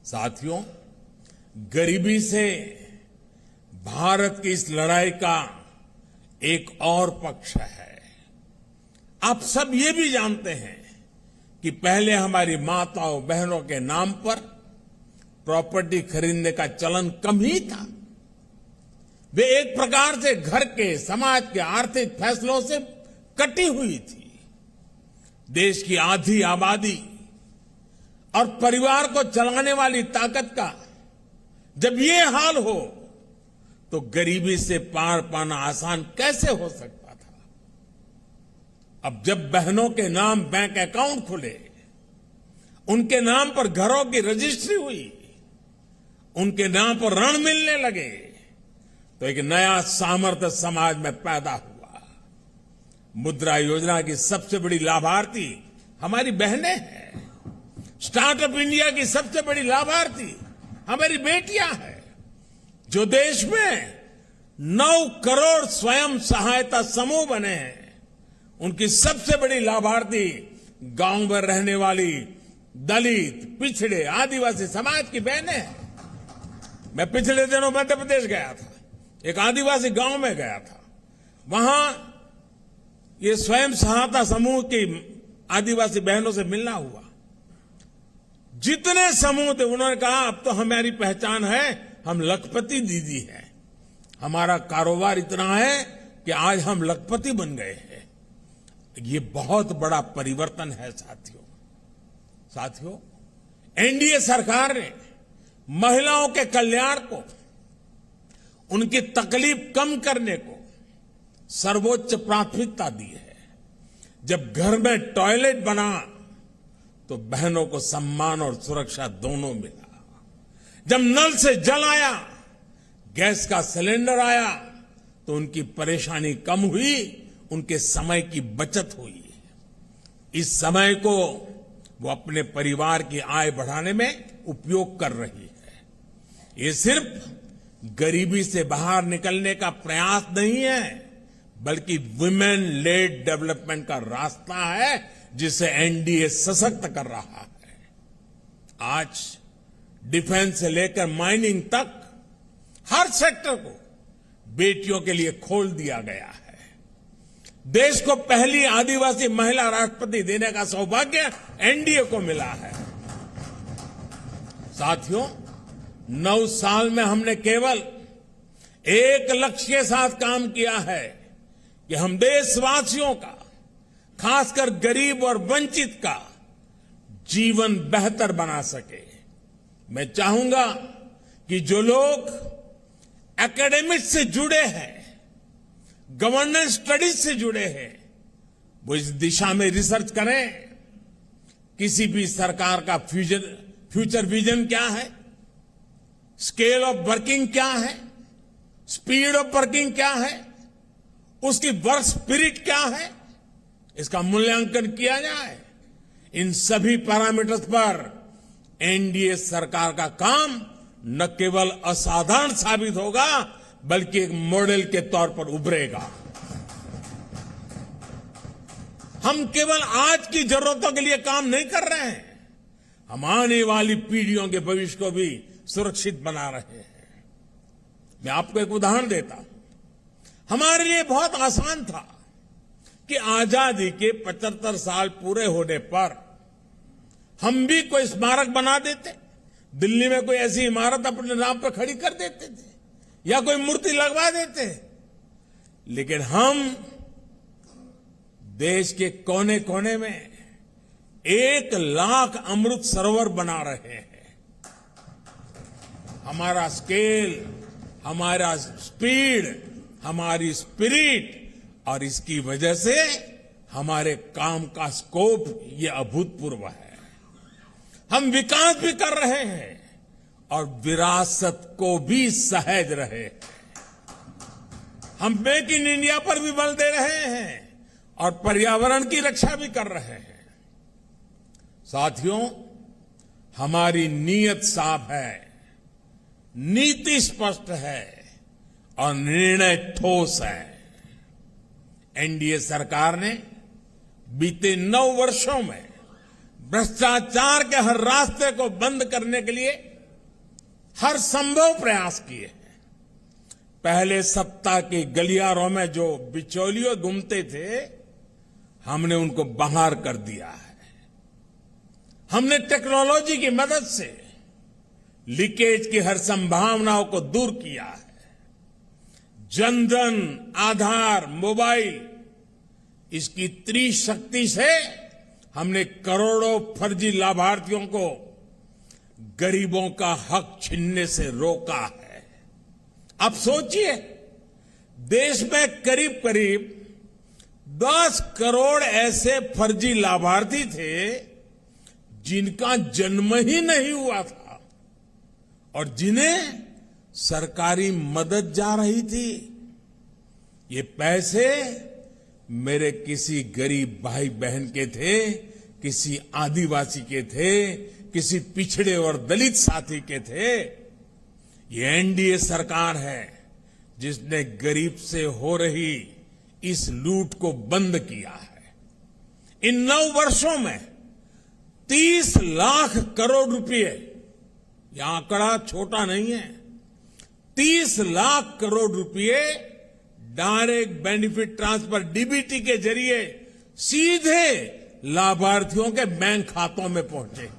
साथियों, गरीबी से भारत की इस लड़ाई का एक और पक्ष है। आप सब ये भी जानते हैं कि पहले हमारी माताओं बहनों के नाम पर प्रॉपर्टी खरीदने का चलन कम ही था। वे एक प्रकार से घर के, समाज के आर्थिक फैसलों से कटी हुई थी। देश की आधी आबादी और परिवार को चलाने वाली ताकत का जब ये हाल हो तो गरीबी से पार पाना आसान कैसे हो सकता था। अब जब बहनों के नाम बैंक अकाउंट खुले, उनके नाम पर घरों की रजिस्ट्री हुई, उनके नाम पर ऋण मिलने लगे, तो एक नया सामर्थ्य समाज में पैदा हुआ। मुद्रा योजना की सबसे बड़ी लाभार्थी हमारी बहनें हैं। स्टार्टअप इंडिया की सबसे बड़ी लाभार्थी हमारी बेटियां हैं। जो देश में 9 करोड़ स्वयं सहायता समूह बने हैं, उनकी सबसे बड़ी लाभार्थी गांव में रहने वाली दलित, पिछड़े, आदिवासी समाज की बहनें हैं। मैं पिछले दिनों मध्य प्रदेश गया था, एक आदिवासी गांव में गया था। वहां ये स्वयं सहायता समूह की आदिवासी बहनों से मिलना हुआ। जितने समूह थे, उन्होंने कहा अब तो हमारी पहचान है, हम लखपति दीदी हैं। हमारा कारोबार इतना है कि आज हम लखपति बन गए हैं। ये बहुत बड़ा परिवर्तन है साथियों, एनडीए सरकार ने महिलाओं के कल्याण को, उनकी तकलीफ कम करने को सर्वोच्च प्राथमिकता दी है। जब घर में टॉयलेट बना तो बहनों को सम्मान और सुरक्षा दोनों मिला। जब नल से जल आया, गैस का सिलेंडर आया, तो उनकी परेशानी कम हुई, उनके समय की बचत हुई। इस समय को वो अपने परिवार की आय बढ़ाने में उपयोग कर रही है। ये सिर्फ गरीबी से बाहर निकलने का प्रयास नहीं है, बल्कि वुमेन लेड डेवलपमेंट का रास्ता है, जिसे एनडीए सशक्त कर रहा है। आज डिफेंस से लेकर माइनिंग तक हर सेक्टर को बेटियों के लिए खोल दिया गया है। देश को पहली आदिवासी महिला राष्ट्रपति देने का सौभाग्य एनडीए को मिला है। साथियों, 9 साल में हमने केवल एक लक्ष्य के साथ काम किया है कि हम देशवासियों का, खासकर गरीब और वंचित का जीवन बेहतर बना सके। मैं चाहूंगा कि जो लोग एकेडमिक्स से जुड़े हैं, गवर्नेंस स्टडीज से जुड़े हैं, वो इस दिशा में रिसर्च करें। किसी भी सरकार का फ्यूचर विजन क्या है, स्केल ऑफ वर्किंग क्या है, स्पीड ऑफ वर्किंग क्या है, उसकी वर्क स्पिरिट क्या है, इसका मूल्यांकन किया जाए। इन सभी पैरामीटर्स पर एनडीए सरकार का काम न केवल असाधारण साबित होगा, बल्कि एक मॉडल के तौर पर उभरेगा। हम केवल आज की जरूरतों के लिए काम नहीं कर रहे हैं, हम आने वाली पीढ़ियों के भविष्य को भी सुरक्षित बना रहे हैं। मैं आपको एक उदाहरण देता हूं। हमारे लिए बहुत आसान था कि आजादी के 75 साल पूरे होने पर हम भी कोई स्मारक बना देते, दिल्ली में कोई ऐसी इमारत अपने नाम पर खड़ी कर देते थे, या कोई मूर्ति लगवा देते। लेकिन हम देश के कोने कोने में 1 लाख अमृत सरोवर बना रहे हैं। हमारा स्केल, हमारा स्पीड, हमारी स्पिरिट, और इसकी वजह से हमारे काम का स्कोप ये अभूतपूर्व है। हम विकास भी कर रहे हैं और विरासत को भी सहेज रहे हैं। हम मेक इन इंडिया पर भी बल दे रहे हैं और पर्यावरण की रक्षा भी कर रहे हैं। साथियों, हमारी नीयत साफ है, नीति स्पष्ट है और निर्णय ठोस है। एनडीए सरकार ने बीते 9 वर्षों में भ्रष्टाचार के हर रास्ते को बंद करने के लिए हर संभव प्रयास किए हैं। पहले सत्ता के गलियारों में जो बिचौलिए घूमते थे, हमने उनको बाहर कर दिया है। हमने टेक्नोलॉजी की मदद से लीकेज की हर संभावनाओं को दूर किया है। जनधन, आधार, मोबाइल, इसकी त्रिशक्ति से हमने करोड़ों फर्जी लाभार्थियों को गरीबों का हक छीनने से रोका है। अब सोचिए, देश में करीब करीब 10 करोड़ ऐसे फर्जी लाभार्थी थे जिनका जन्म ही नहीं हुआ था और जिन्हें सरकारी मदद जा रही थी। ये पैसे मेरे किसी गरीब भाई बहन के थे, किसी आदिवासी के थे, किसी पिछड़े और दलित साथी के थे। ये एनडीए सरकार है जिसने गरीब से हो रही इस लूट को बंद किया है। इन 9 वर्षों में 30 लाख करोड़ रुपए, यह आंकड़ा छोटा नहीं है, 30 लाख करोड़ रुपए डायरेक्ट बेनिफिट ट्रांसफर डीबीटी के जरिए सीधे लाभार्थियों के बैंक खातों में पहुंचे।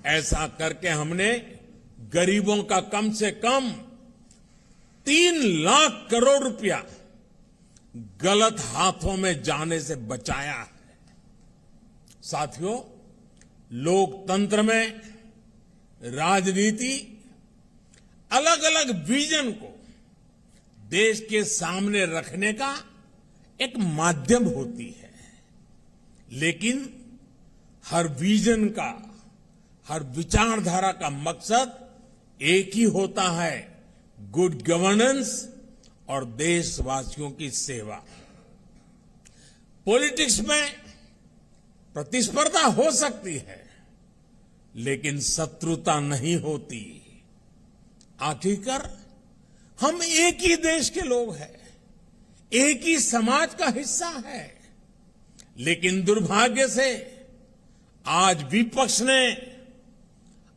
ऐसा करके हमने गरीबों का कम से कम 3 लाख करोड़ रुपया गलत हाथों में जाने से बचाया है। साथियों, लोकतंत्र में राजनीति अलग अलग विजन को देश के सामने रखने का एक माध्यम होती है, लेकिन हर विजन का, हर विचारधारा का मकसद एक ही होता है, गुड गवर्नेंस और देशवासियों की सेवा। पॉलिटिक्स में प्रतिस्पर्धा हो सकती है, लेकिन शत्रुता नहीं होती। आखिरकार हम एक ही देश के लोग हैं, एक ही समाज का हिस्सा है। लेकिन दुर्भाग्य से आज विपक्ष ने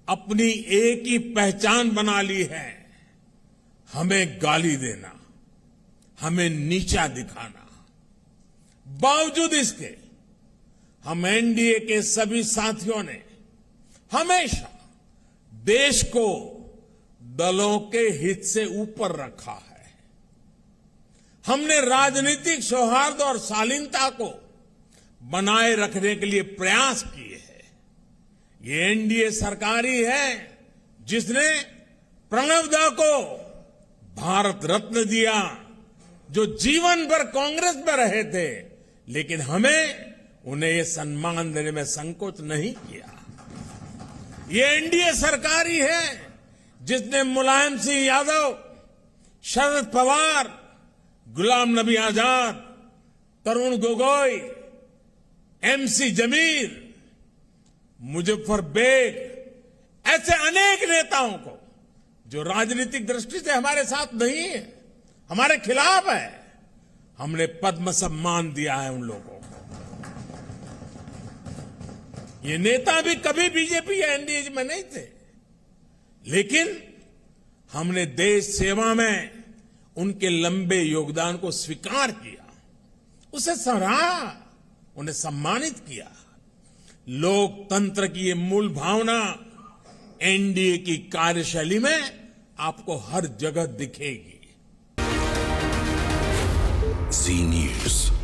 अपनी एक ही पहचान बना ली है, हमें गाली देना, हमें नीचा दिखाना। बावजूद इसके हम एनडीए के सभी साथियों ने हमेशा देश को दलों के हित से ऊपर रखा है। हमने राजनीतिक सौहार्द और शालीनता को बनाए रखने के लिए प्रयास किए हैं। ये एनडीए सरकार ही है जिसने प्रणब दा को भारत रत्न दिया, जो जीवन भर कांग्रेस में रहे थे, लेकिन हमें उन्हें ये सम्मान देने में संकोच नहीं किया। ये एनडीए सरकार ही है जिसने मुलायम सिंह यादव, शरद पवार, गुलाम नबी आजाद, तरुण गोगोई, एमसी जमीर, मुजफ्फर बेग, ऐसे अनेक नेताओं को जो राजनीतिक दृष्टि से हमारे साथ नहीं है, हमारे खिलाफ है, हमने पद्म सम्मान दिया है उन लोगों को। ये नेता भी कभी बीजेपी या एनडीए में नहीं थे, लेकिन हमने देश सेवा में उनके लंबे योगदान को स्वीकार किया, उसे सराहा, उन्हें सम्मानित किया। लोकतंत्र की ये मूल भावना एनडीए की कार्यशैली में आपको हर जगह दिखेगी। जी न्यूज।